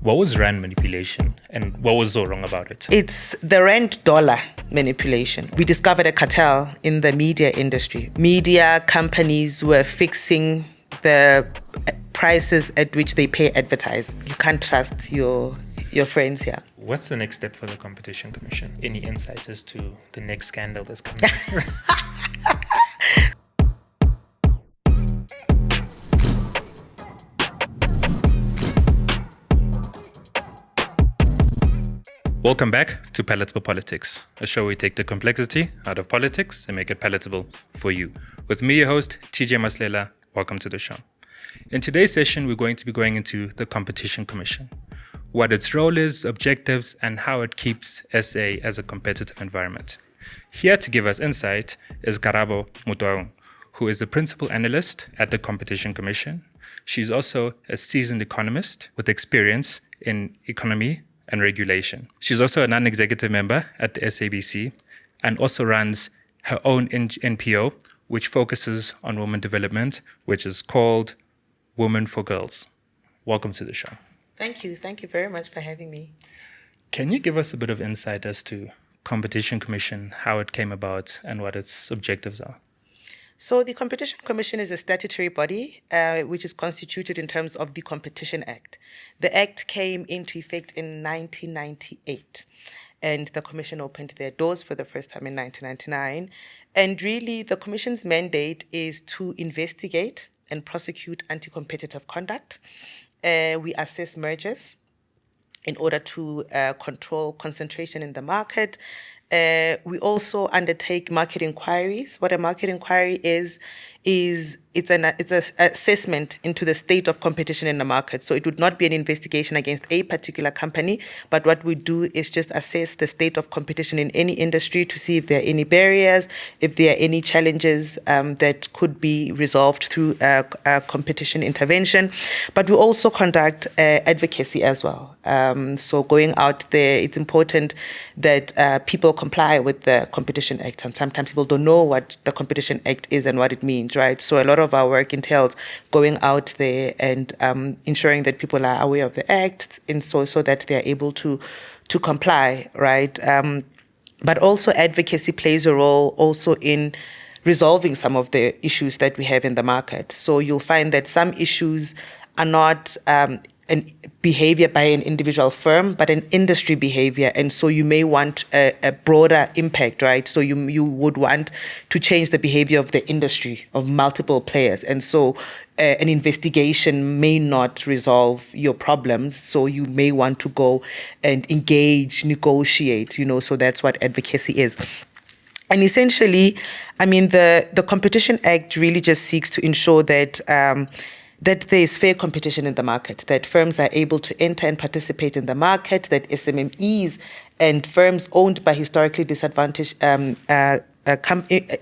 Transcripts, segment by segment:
What was rand manipulation and what was so wrong about it? It's the rand dollar manipulation. We discovered a cartel in the media industry. Media companies were fixing the prices at which they pay advertisers. You can't trust your friends here. What's the next step for the Competition Commission? Any insights as to the next scandal that's coming? Welcome back to Palatable Politics, a show where we take the complexity out of politics and make it palatable for you. With me, your host, TJ Maslela. Welcome to the show. In today's session, we're going to be going into the Competition Commission, what its role is, objectives, and how it keeps SA as a competitive environment. Here to give us insight is Karabo Motaung, who is the principal analyst at the Competition Commission. She's also a seasoned economist with experience in economy and regulation. She's also a non-executive member at the SABC and also runs her own NPO, which focuses on women development, which is called Women for Girls. Welcome to the show. Thank you. Thank you very much for having me. Can you give us a bit of insight as to Competition Commission, how it came about and what its objectives are? So the Competition Commission is a statutory body which is constituted in terms of the Competition Act. The Act came into effect in 1998 and the Commission opened their doors for the first time in 1999. And really the Commission's mandate is to investigate and prosecute anti-competitive conduct. We assess mergers in order to control concentration in the market. We also undertake market inquiries. What a market inquiry is it's an assessment into the state of competition in the market. So it would not be an investigation against a particular company, but what we do is just assess the state of competition in any industry to see if there are any barriers, if there are any challenges that could be resolved through competition intervention. But we also conduct advocacy as well. So going out there, it's important that people comply with the Competition Act. And sometimes people don't know what the Competition Act is and what it means, right? So a lot of our work entails going out there and ensuring that people are aware of the Act and so that they are able to comply, right? But also advocacy plays a role also in resolving some of the issues that we have in the market. So you'll find that some issues are not an behavior by an individual firm, but an industry behavior. And so you may want a broader impact, right? So you would want to change the behavior of the industry, of multiple players. And so an investigation may not resolve your problems. So you may want to go and engage, negotiate, so that's what advocacy is. And essentially, I mean, the Competition Act really just seeks to ensure that that there is fair competition in the market, that firms are able to enter and participate in the market, that SMMEs and firms owned by historically disadvantaged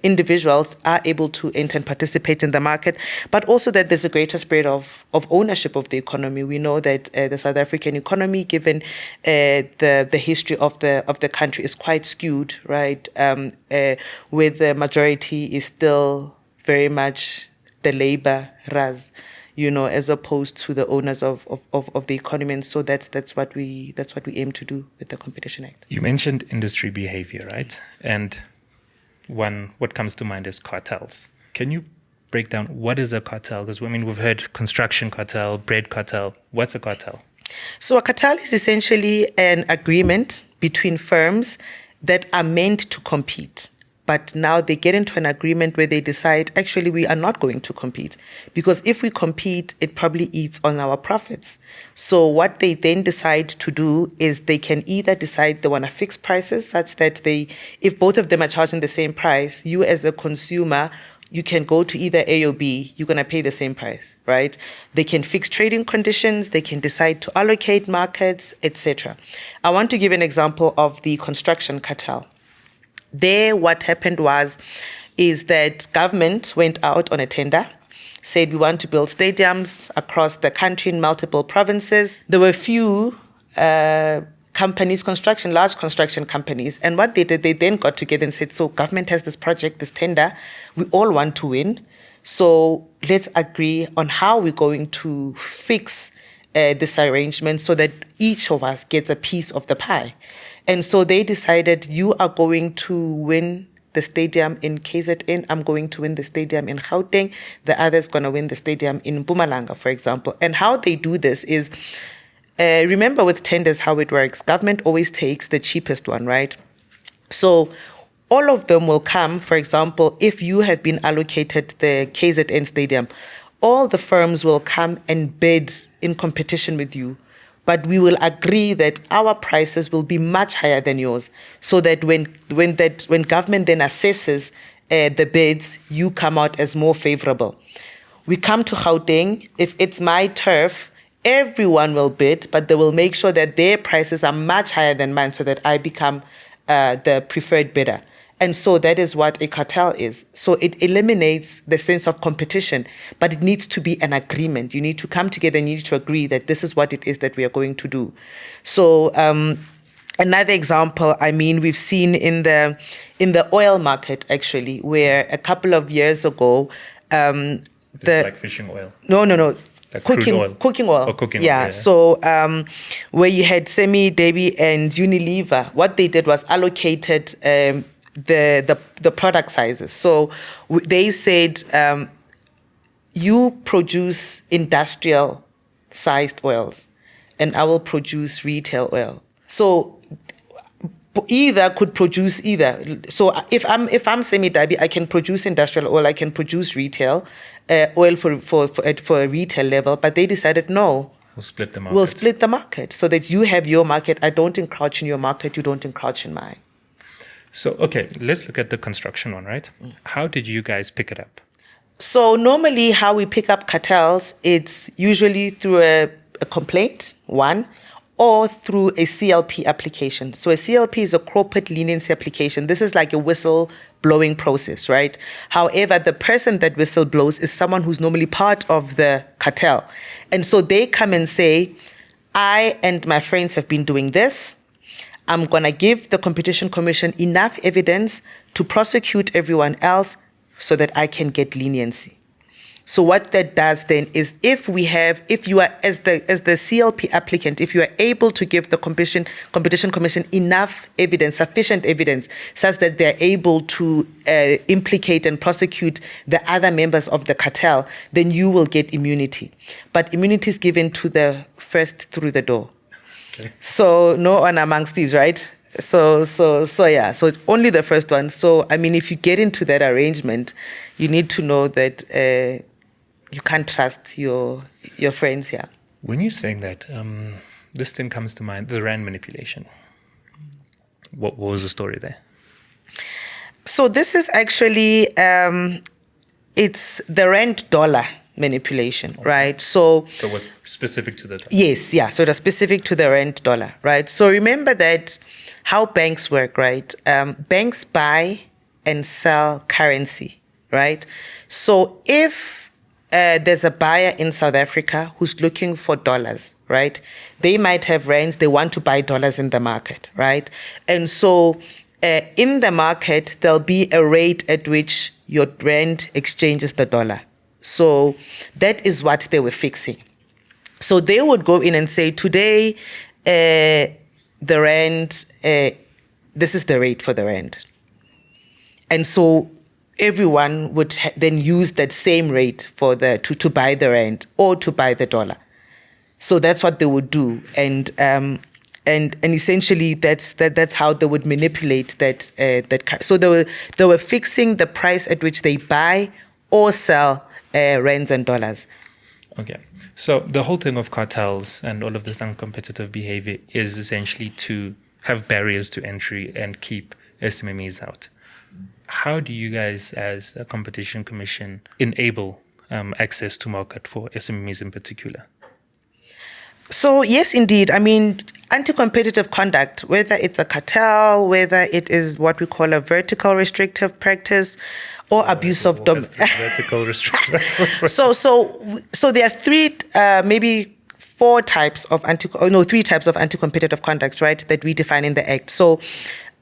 individuals are able to enter and participate in the market, but also that there's a greater spread of ownership of the economy. We know that the South African economy, given the history of the country, is quite skewed, right? Where the majority is still very much the labor ras, as opposed to the owners of the economy. And so that's what we aim to do with the Competition Act. You mentioned industry behavior, right? And what comes to mind is cartels. Can you break down what is a cartel? Because we've heard construction cartel, bread cartel. What's a cartel? So a cartel is essentially an agreement between firms that are meant to compete. But now they get into an agreement where they decide, actually, we are not going to compete. Because if we compete, it probably eats on our profits. So what they then decide to do is they can either decide they want to fix prices such that if both of them are charging the same price, you as a consumer, you can go to either A or B, you're going to pay the same price, right? They can fix trading conditions, they can decide to allocate markets, etc. I want to give an example of the construction cartel. There, what happened is that government went out on a tender, said we want to build stadiums across the country in multiple provinces. There were few companies, large construction companies. And what they did, they then got together and said, so government has this project, this tender, we all want to win. So let's agree on how we're going to fix this arrangement so that each of us gets a piece of the pie. And so they decided, you are going to win the stadium in KZN, I'm going to win the stadium in Gauteng, the other's going to win the stadium in Mpumalanga, for example. And how they do this is, remember with tenders how it works, government always takes the cheapest one, right? So all of them will come, for example, if you have been allocated the KZN stadium, all the firms will come and bid in competition with you. But we will agree that our prices will be much higher than yours, so that when government then assesses the bids, you come out as more favorable. We come to Gauteng, if it's my turf, everyone will bid, but they will make sure that their prices are much higher than mine, so that I become the preferred bidder. And so that is what a cartel is. So it eliminates the sense of competition, but it needs to be an agreement. You need to come together and you need to agree that this is what it is that we are going to do. So another example, I mean, we've seen in the oil market, actually, where a couple of years ago, it's like fishing oil. No. Like cooking oil. Oh, cooking oil. Yeah. So where you had Semi, Debbie, and Unilever, what they did was allocated the product sizes. So they said, you produce industrial sized oils and I will produce retail oil. So either could produce either. So if I'm Semi-Dabi, I can produce industrial oil, I can produce retail oil for a retail level, but they decided no. We'll split the market. We'll split the market so that you have your market. I don't encroach in your market. You don't encroach in mine. So, okay, let's look at the construction one, right? How did you guys pick it up? So normally how we pick up cartels, it's usually through a complaint, one, or through a CLP application. So a CLP is a corporate leniency application. This is like a whistle blowing process, right? However, the person that whistle blows is someone who's normally part of the cartel. And so they come and say, I and my friends have been doing this. I'm going to give the Competition Commission enough evidence to prosecute everyone else so that I can get leniency. So what that does then is if you are, as the CLP applicant, if you are able to give the Competition Commission enough evidence, sufficient evidence, such that they're able to implicate and prosecute the other members of the cartel, then you will get immunity. But immunity is given to the first through the door. Okay. So no honor amongst thieves, right? So yeah. So only the first one. So I mean, if you get into that arrangement, you need to know that you can't trust your friends here. When you're saying that, this thing comes to mind: the rand manipulation. What was the story there? So this is actually it's the rand dollar manipulation, okay. Right? So it was specific to the dollar. Yes, yeah. So it was specific to the rand dollar, right? So remember that how banks work, right? Banks buy and sell currency, right? So if there's a buyer in South Africa who's looking for dollars, right? They might have rands, they want to buy dollars in the market, right? And so in the market, there'll be a rate at which your rand exchanges the dollar. So that is what they were fixing. So they would go in and say, today, the rand, this is the rate for the rand. And so everyone would then use that same rate for to buy the rand or to buy the dollar. So that's what they would do. And essentially that's how they would manipulate that. So they were fixing the price at which they buy or sell rands and dollars. Okay. So the whole thing of cartels and all of this uncompetitive behavior is essentially to have barriers to entry and keep SMMEs out. How do you guys, as a competition commission, enable access to market for SMMEs in particular? So yes, indeed. I mean, anti-competitive conduct, whether it's a cartel, whether it is what we call a vertical restrictive practice or abuse of vertical restrictive. So there are three types of anti-competitive conduct, right, that we define in the Act. So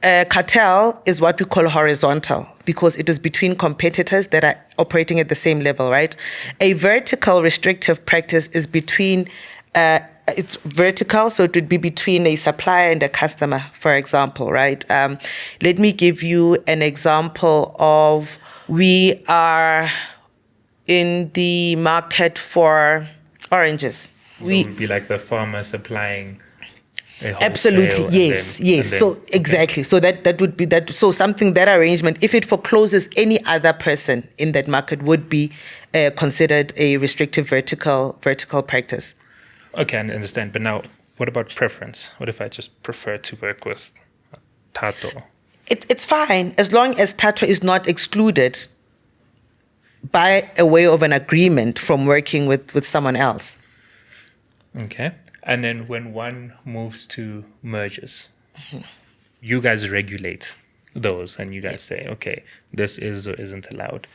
cartel is what we call horizontal because it is between competitors that are operating at the same level, right? A vertical restrictive practice is between It's vertical, so it would be between a supplier and a customer, for example, right? Let me give you an example of, we are in the market for oranges. So it would be like the farmer supplying a wholesale. Absolutely, yes. So exactly. So that would be that. So something, that arrangement, if it forecloses any other person in that market, would be considered a restrictive vertical practice. Okay, I understand. But now, what about preference? What if I just prefer to work with Tato? It's fine as long as Tato is not excluded by a way of an agreement from working with someone else. Okay. And then when one moves to mergers, you guys regulate those and you guys say, okay, this is or isn't allowed.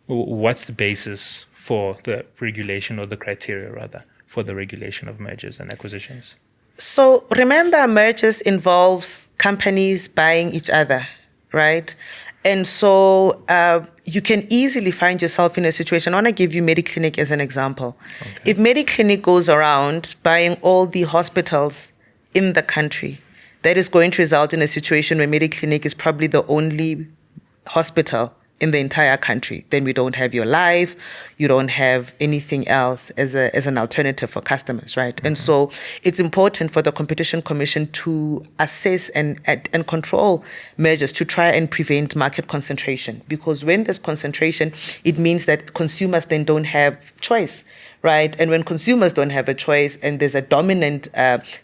What's the basis for the regulation, or the criteria rather, for the regulation of mergers and acquisitions? So remember, mergers involves companies buying each other, right? And so you can easily find yourself in a situation. I want to give you Mediclinic as an example. Okay. If Mediclinic goes around buying all the hospitals in the country, that is going to result in a situation where Mediclinic is probably the only hospital in the entire country. Then we don't have your life, you don't have anything else as an alternative for customers, right? Mm-hmm. And so it's important for the Competition Commission to assess and control measures to try and prevent market concentration. Because when there's concentration, it means that consumers then don't have choice, right? And when consumers don't have a choice and there's a dominant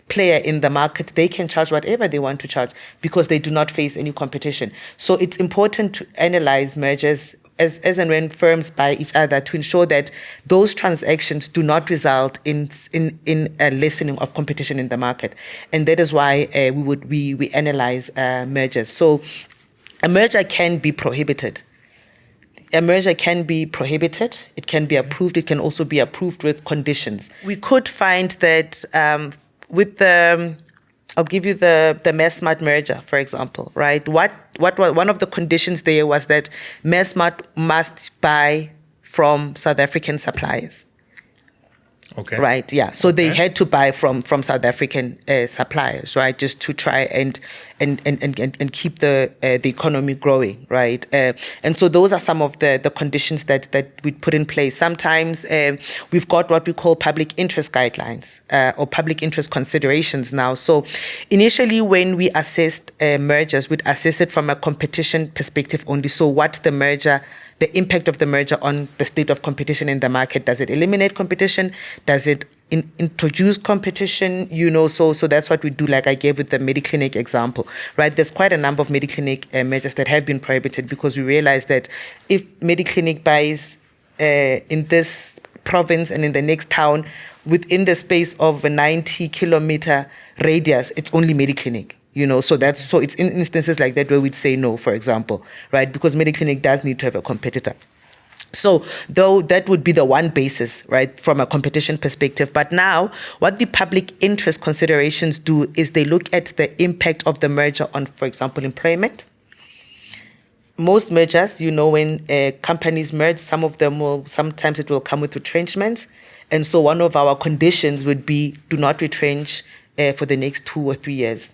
player in the market, they can charge whatever they want to charge because they do not face any competition. So it's important to analyze mergers as and when firms buy each other to ensure that those transactions do not result in a lessening of competition in the market. And that is why we analyze mergers. So a merger can be prohibited. A merger can be prohibited, it can be approved, it can also be approved with conditions. We could find that with the, I'll give you the Massmart merger, for example, right? What one of the conditions there was that Massmart must buy from South African suppliers. Okay. Right. Yeah. So they had to buy from South African suppliers, right, just to try and keep the economy growing, right. And so those are some of the conditions that we put in place. Sometimes we've got what we call public interest guidelines or public interest considerations now. So initially, when we assessed mergers, we'd assess it from a competition perspective only. So what the impact of the merger on the state of competition in the market. Does it eliminate competition? Does it introduce competition? So that's what we do, like I gave with the Mediclinic example, right? There's quite a number of Mediclinic measures that have been prohibited because we realize that if Mediclinic buys in this province and in the next town, within the space of a 90-kilometer radius, it's only Mediclinic. So it's in instances like that where we'd say no, for example, right? Because Mediclinic does need to have a competitor. So though that would be the one basis, right, from a competition perspective. But now what the public interest considerations do is they look at the impact of the merger on, for example, employment. Most mergers, when companies merge, sometimes it will come with retrenchments. And so one of our conditions would be do not retrench for the next 2 or 3 years.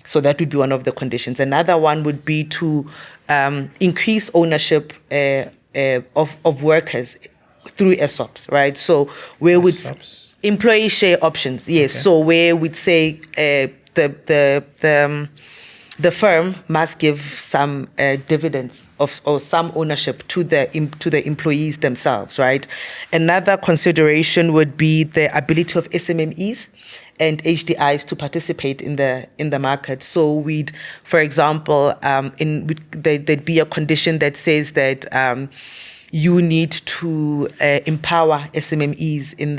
So that would be one of the conditions. Another one would be to increase ownership of workers through ESOPs, right? So where would employee share options? Yes. Okay. So where we'd say the firm must give some dividends or some ownership to the employees themselves, right? Another consideration would be the ability of SMMEs and HDIs to participate in the market. So we'd, for example, there'd be a condition that says that you need to empower SMMEs in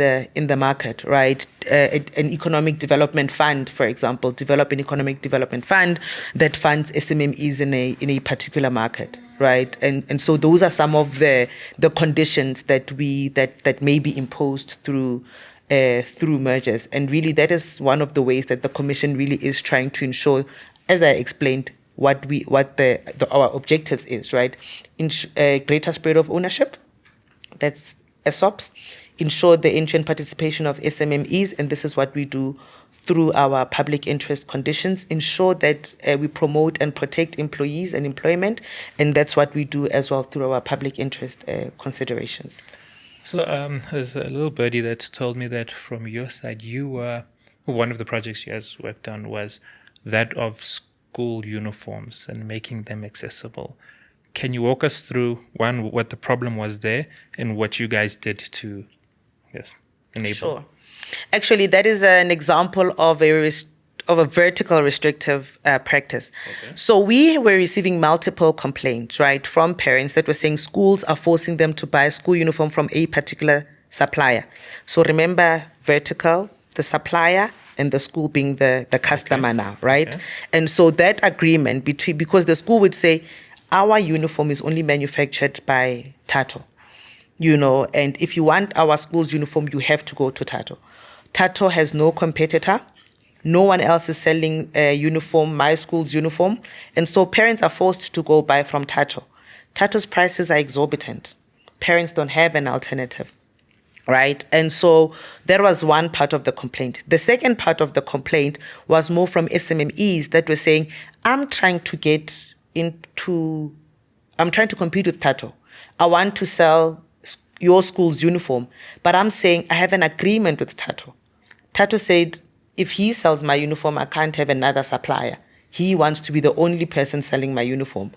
the market, right? An economic development fund, for example, develop an economic development fund that funds SMMEs in a particular market, right? And so those are some of the conditions that may be imposed through mergers. And really that is one of the ways that the Commission really is trying to ensure, as I explained, what our objectives is, right? Greater spread of ownership, that's ESOPs, ensure the entry and participation of SMMEs, and this is what we do through our public interest conditions, ensure that we promote and protect employees and employment, and that's what we do as well through our public interest considerations. So there's a little birdie that told me that from your side, one of the projects you guys worked on was that of school uniforms and making them accessible. Can you walk us through, one, what the problem was there and what you guys did to enable? Sure. Actually, that is an example of a vertical restrictive practice. Okay. So we were receiving multiple complaints, right, from parents that were saying schools are forcing them to buy a school uniform from a particular supplier. So remember, vertical, the supplier, and the school being the customer now, right? Okay. And so that agreement because the school would say, our uniform is only manufactured by Tato, and if you want our school's uniform, you have to go to Tato. Tato has no competitor. No one else is selling a uniform, my school's uniform. And so parents are forced to go buy from Tato. Tato's prices are exorbitant. Parents don't have an alternative, right? And so that was one part of the complaint. The second part of the complaint was more from SMMEs that were saying, I'm trying to compete with Tato. I want to sell your school's uniform, but I'm saying I have an agreement with Tato. Tato said, if he sells my uniform, I can't have another supplier. He wants to be the only person selling my uniform.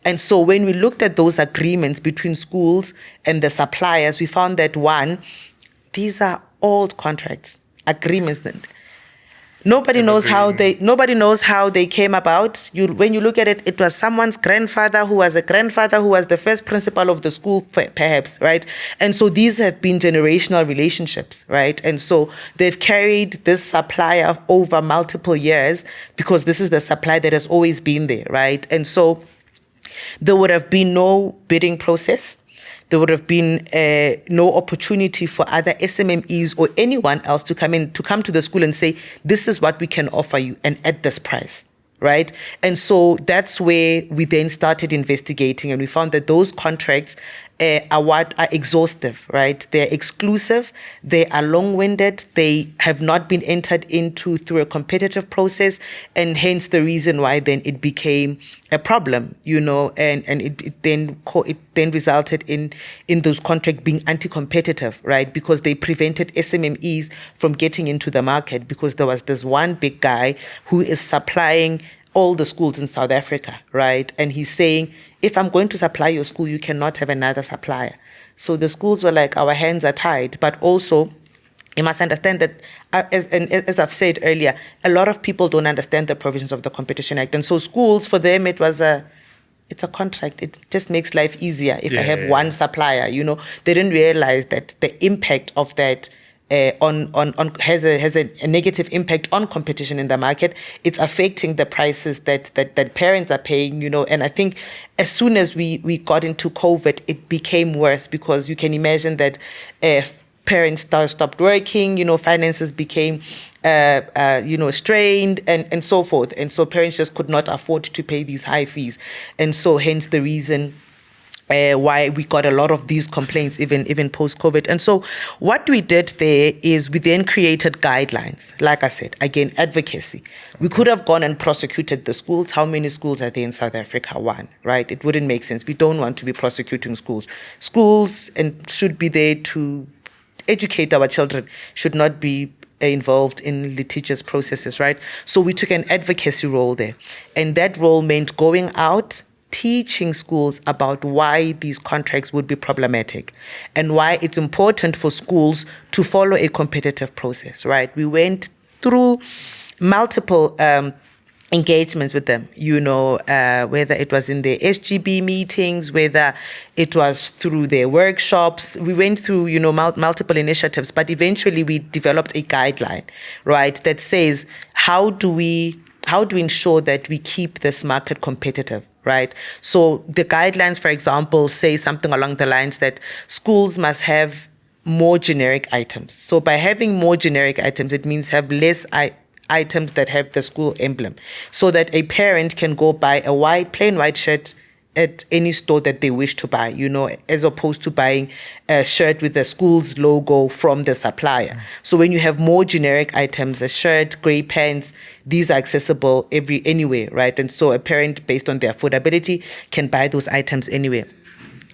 And so when we looked at those agreements between schools and the suppliers, we found that one, these are old contracts, agreements. Nobody knows how they came about. When you look at it, it was someone's grandfather who was the first principal of the school, perhaps, right? And so these have been generational relationships, right? And so they've carried this supplier over multiple years because this is the supply that has always been there, right? And so there would have been no bidding process. There would have been no opportunity for other SMMEs or anyone else to come to the school and say, this is what we can offer you and at this price, right? And so that's where we then started investigating, and we found that those contracts are exhaustive, right? They're exclusive, they are long-winded, they have not been entered into through a competitive process, and hence the reason why then it became a problem, and it then resulted in those contracts being anti-competitive, right? Because they prevented SMMEs from getting into the market because there was this one big guy who is supplying all the schools in South Africa, right? And he's saying, if I'm going to supply your school, you cannot have another supplier. So the schools were like, our hands are tied. But also, you must understand that, as I've said earlier, a lot of people don't understand the provisions of the Competition Act. And so schools, for them, it's a contract. It just makes life easier if I have one supplier. They didn't realize that the impact of that has a negative impact on competition in the market. It's affecting the prices that parents are paying, and I think as soon as we got into COVID, it became worse because you can imagine that parents stopped working, finances became strained and so forth. And so parents just could not afford to pay these high fees. And so hence the reason why we got a lot of these complaints even post-COVID. And so what we did there is we then created guidelines. Like I said, again, advocacy. We could have gone and prosecuted the schools. How many schools are there in South Africa? One, right? It wouldn't make sense. We don't want to be prosecuting schools. Schools should be there to educate our children, should not be involved in litigious processes, right? So we took an advocacy role there. And that role meant going out, teaching schools about why these contracts would be problematic and why it's important for schools to follow a competitive process, right? We went through multiple engagements with them, whether it was in their SGB meetings, whether it was through their workshops. We went through, multiple initiatives, but eventually we developed a guideline, right, that says how do we ensure that we keep this market competitive, right? So the guidelines, for example, say something along the lines that schools must have more generic items. So by having more generic items, it means have less items that have the school emblem, so that a parent can go buy a plain white shirt at any store that they wish to buy, you know, as opposed to buying a shirt with the school's logo from the supplier. So when you have more generic items, a shirt, grey pants, these are accessible anywhere, right? And so a parent, based on their affordability, can buy those items anywhere.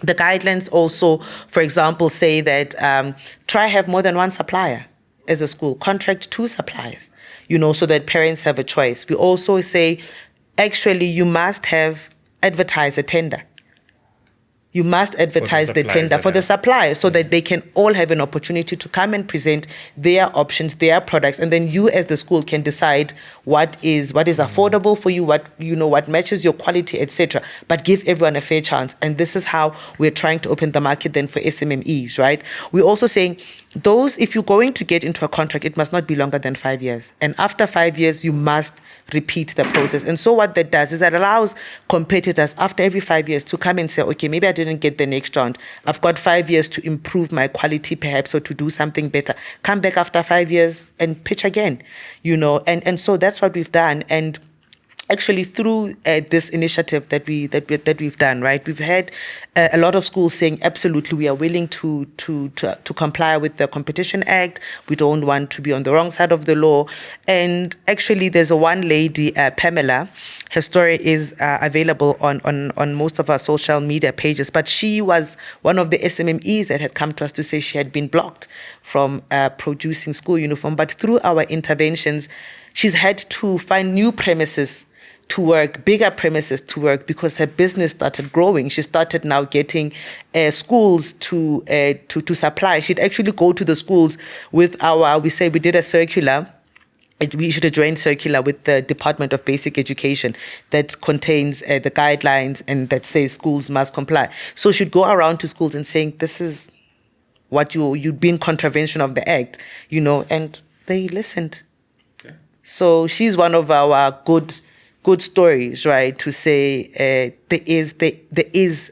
The guidelines also, for example, say that try have more than one supplier as a school, contract 2 suppliers, you know, so that parents have a choice. We also say, actually, you must have advertise a tender. You must advertise the tender for the suppliers so that they can all have an opportunity to come and present their options, their products, and then you as the school can decide what is affordable for you, what matches your quality, etc. But give everyone a fair chance. And this is how we're trying to open the market then for SMMEs, right? We're also saying if you're going to get into a contract, it must not be longer than 5 years. And after 5 years, you must repeat the process. And so what that does is that allows competitors after every 5 years to come and say, okay, maybe I didn't get the next round. I've got 5 years to improve my quality perhaps, or to do something better. Come back after 5 years and pitch again, you know. And so that's what we've done. And actually through this initiative that we've done, right, we've had a lot of schools saying absolutely we are willing to comply with the Competition Act. We don't want to be on the wrong side of the law. And actually there's one lady, Pamela, her story is available on most of our social media pages, but she was one of the SMMEs that had come to us to say she had been blocked from producing school uniform. But through our interventions, she's had to find new premises to work, bigger premises to work, because her business started growing. She started now getting schools to supply. She'd actually go to the schools with we did a circular. We issued a joint circular with the Department of Basic Education that contains the guidelines and that says schools must comply. So she'd go around to schools and saying, this is what you'd be in contravention of the act, you know, and they listened. Okay. So she's one of our good stories, right, to say there is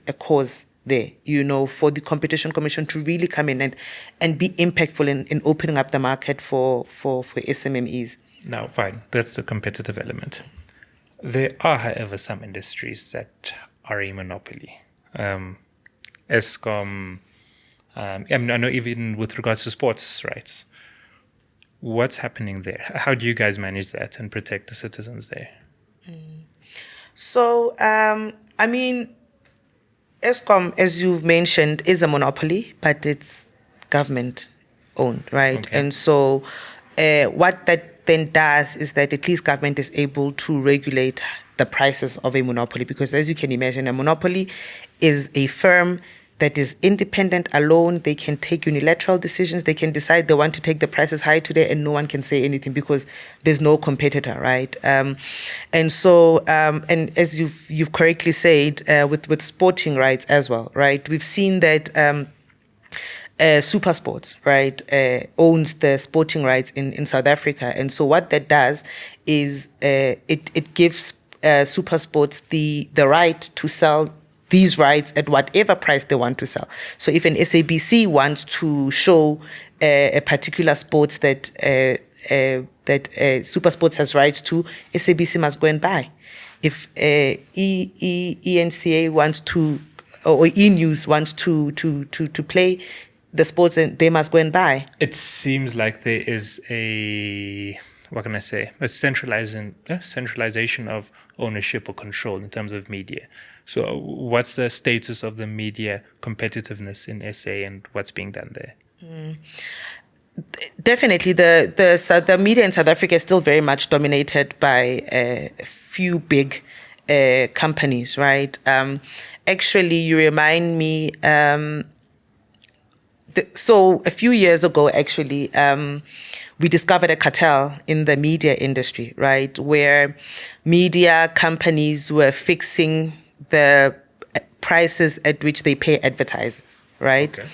a cause there, you know, for the Competition Commission to really come in and be impactful in opening up the market for SMMEs. Now, fine, that's the competitive element. There are, however, some industries that are a monopoly. ESCOM, I know even with regards to sports rights. What's happening there? How do you guys manage that and protect the citizens there? So, I mean, ESCOM, as you've mentioned, is a monopoly, but it's government-owned, right? Okay. And so what that then does is that at least government is able to regulate the prices of a monopoly, because as you can imagine, a monopoly is a firm that is independent, alone. They can take unilateral decisions. They can decide they want to take the prices high today and no one can say anything because there's no competitor, right? And so, and as you've correctly said, with sporting rights as well, right? We've seen that SuperSport, right, owns the sporting rights in South Africa. And so what that does is it gives SuperSports the right to sell these rights at whatever price they want to sell. So if an SABC wants to show a particular sports that SuperSports has rights to, SABC must go and buy. If ENCA wants to, or E-News wants to play the sports, and they must go and buy. It seems like there is a centralization of ownership or control in terms of media. So what's the status of the media competitiveness in SA and what's being done there? Definitely, the media in South Africa is still very much dominated by a few big companies, right? Actually, you remind me, so a few years ago, actually, we discovered a cartel in the media industry, right, where media companies were fixing the prices at which they pay advertisers, right? Okay.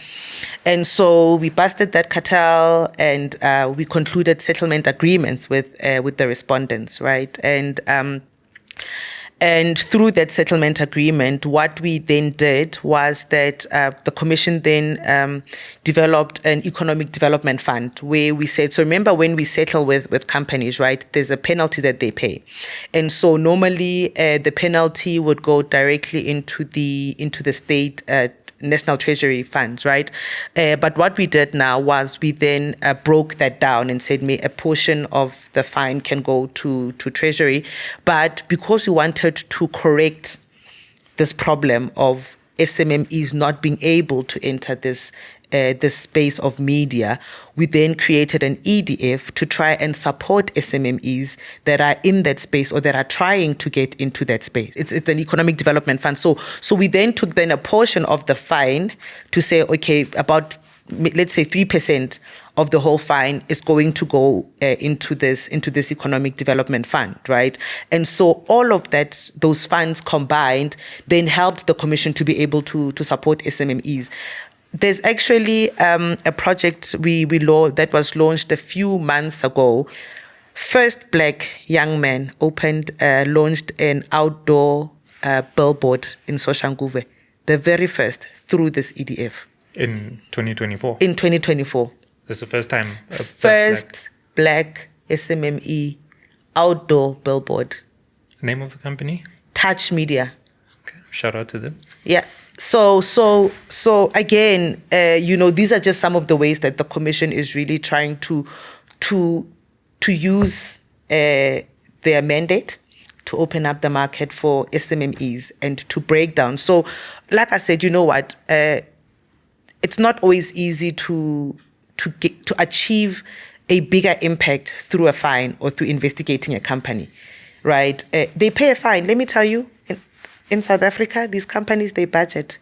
And so we busted that cartel and we concluded settlement agreements with the respondents, right? And And through that settlement agreement, what we then did was that the Commission then developed an economic development fund where we said, so remember when we settle with companies, right, there's a penalty that they pay. And so normally the penalty would go directly into the state National Treasury funds, right? But what we did now was we then broke that down and said a portion of the fine can go to Treasury. But because we wanted to correct this problem of SMMEs not being able to enter this space of media, we then created an EDF to try and support SMMEs that are in that space or that are trying to get into that space. It's an economic development fund. So we then took a portion of the fine to say, okay, about, let's say 3% of the whole fine is going to go into this economic development fund, right? And so all of those funds combined then helped the Commission to be able to support SMMEs. There's actually a project that was launched a few months ago. First Black young man launched an outdoor billboard in Soshanguve, the very first, through this EDF. In 2024? In 2024. This is the first time? First Black SMME outdoor billboard. Name of the company? Touch Media. Okay. Shout out to them. Yeah. So again, these are just some of the ways that the Commission is really trying to use their mandate to open up the market for SMMEs and to break down. So, like I said, you know what? It's not always easy to achieve a bigger impact through a fine or through investigating a company, right? They pay a fine. Let me tell you. In South Africa, these companies, they budget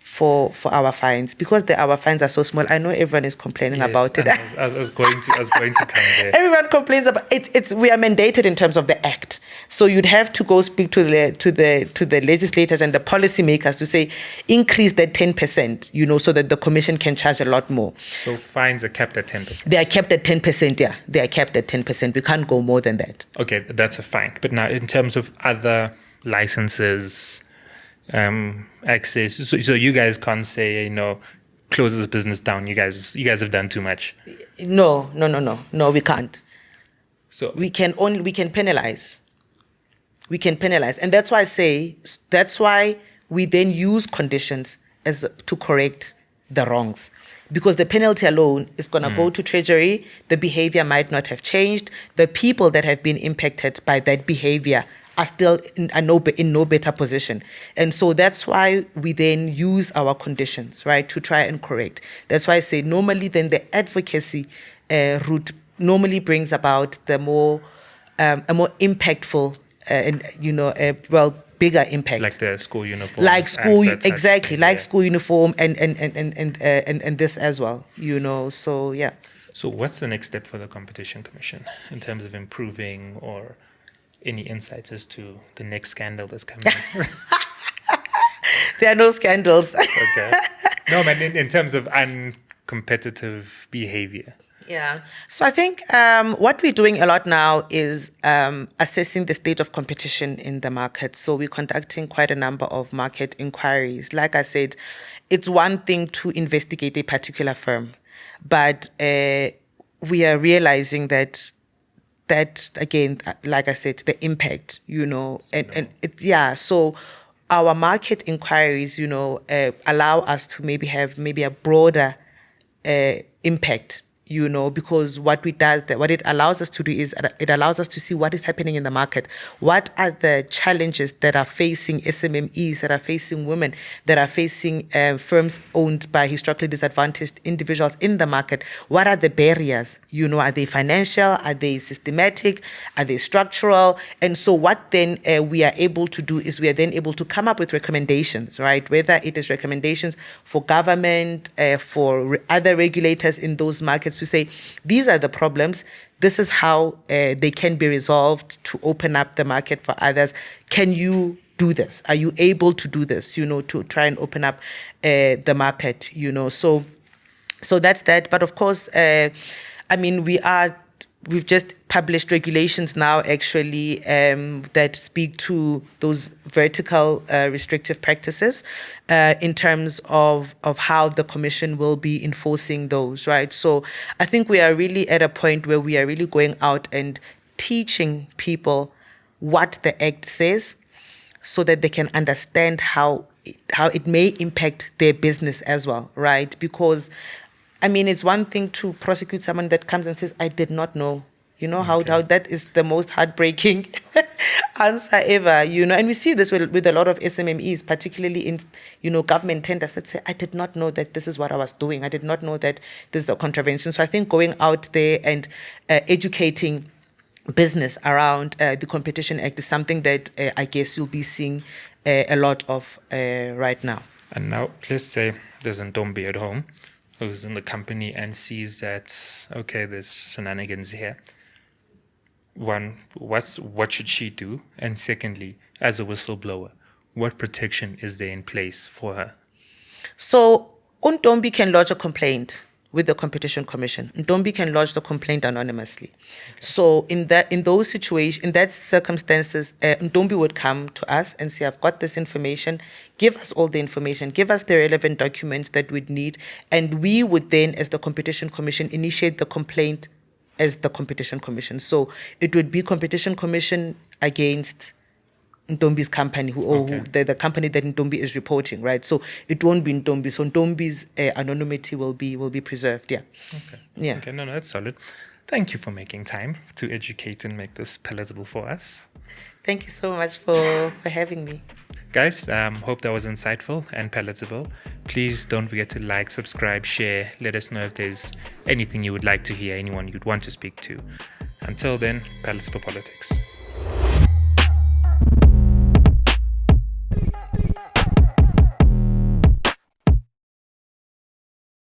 for our fines because our fines are so small. I know everyone is complaining about it. I was going to come there. Everyone complains about it. We are mandated in terms of the act, so you'd have to go speak to the legislators and the policymakers to say increase that 10%, so that the Commission can charge a lot more. So fines are kept at 10%. They are kept at 10%. Yeah, they are kept at 10%. We can't go more than that. Okay, that's a fine. But now, in terms of other licenses, access, so you guys can't say, close this business down. You guys have done too much. No, we can't. So we can penalize. We can penalize, and that's why we then use conditions to correct the wrongs, because the penalty alone is going to go to Treasury. The behavior might not have changed. The people that have been impacted by that behavior are still in no better position. And so that's why we then use our conditions, right, to try and correct. That's why I say normally then the advocacy route normally brings about a more impactful bigger impact. Like the school uniform. School uniform and this as well, so yeah. So what's the next step for the Competition Commission in terms of improving, or any insights as to the next scandal that's coming? There are no scandals. Okay. No, but in terms of uncompetitive behavior. Yeah. So I think what we're doing a lot now is assessing the state of competition in the market. So we're conducting quite a number of market inquiries. Like I said, it's one thing to investigate a particular firm, but we are realizing that again, like I said, the impact, so our market inquiries, allow us to maybe have a broader impact, because what it allows us to do is it allows us to see what is happening in the market. What are the challenges that are facing SMMEs, that are facing women, that are facing firms owned by historically disadvantaged individuals in the market? What are the barriers? Are they financial? Are they systematic? Are they structural? And so what then we are able to do is we are then able to come up with recommendations, right? Whether it is recommendations for government, for other regulators in those markets, to say, these are the problems, this is how they can be resolved to open up the market for others. Can you do this? Are you able to do this, to try and open up the market, So that's that. But of course, we are we've just published regulations now, actually, that speak to those vertical restrictive practices in terms of how the Commission will be enforcing those, right? So I think we are really at a point where we are really going out and teaching people what the Act says so that they can understand how it may impact their business as well, right? Because, I mean, it's one thing to prosecute someone that comes and says, I did not know. You know, how that is the most heartbreaking answer ever, you know. And we see this with a lot of SMMEs, particularly in, you know, government tenders that say, I did not know that this is what I was doing. I did not know that this is a contravention. So I think going out there and educating business around the Competition Act is something that I guess you'll be seeing a lot of right now. And now, let's say there's a Ntombi at home who's in the company and sees that, okay, there's shenanigans here. One, what should she do? And secondly, as a whistleblower, what protection is there in place for her? So, Ntombi can lodge a complaint with the Competition Commission. Ntombi can lodge the complaint anonymously. Okay. So in those situations, in that circumstances, Ntombi would come to us and say, I've got this information, give us all the information, give us the relevant documents that we'd need, and we would then, as the Competition Commission, initiate the complaint as the Competition Commission. So it would be Competition Commission against Ntombi's company, the company that Ntombi is reporting, right? So it won't be Ntombi. So Ntombi's anonymity will be preserved. Yeah. Okay. Yeah. Okay. No, that's solid. Thank you for making time to educate and make this palatable for us. Thank you so much for having me. Guys, hope that was insightful and palatable. Please don't forget to like, subscribe, share. Let us know if there's anything you would like to hear, anyone you'd want to speak to. Until then, Palatable Politics.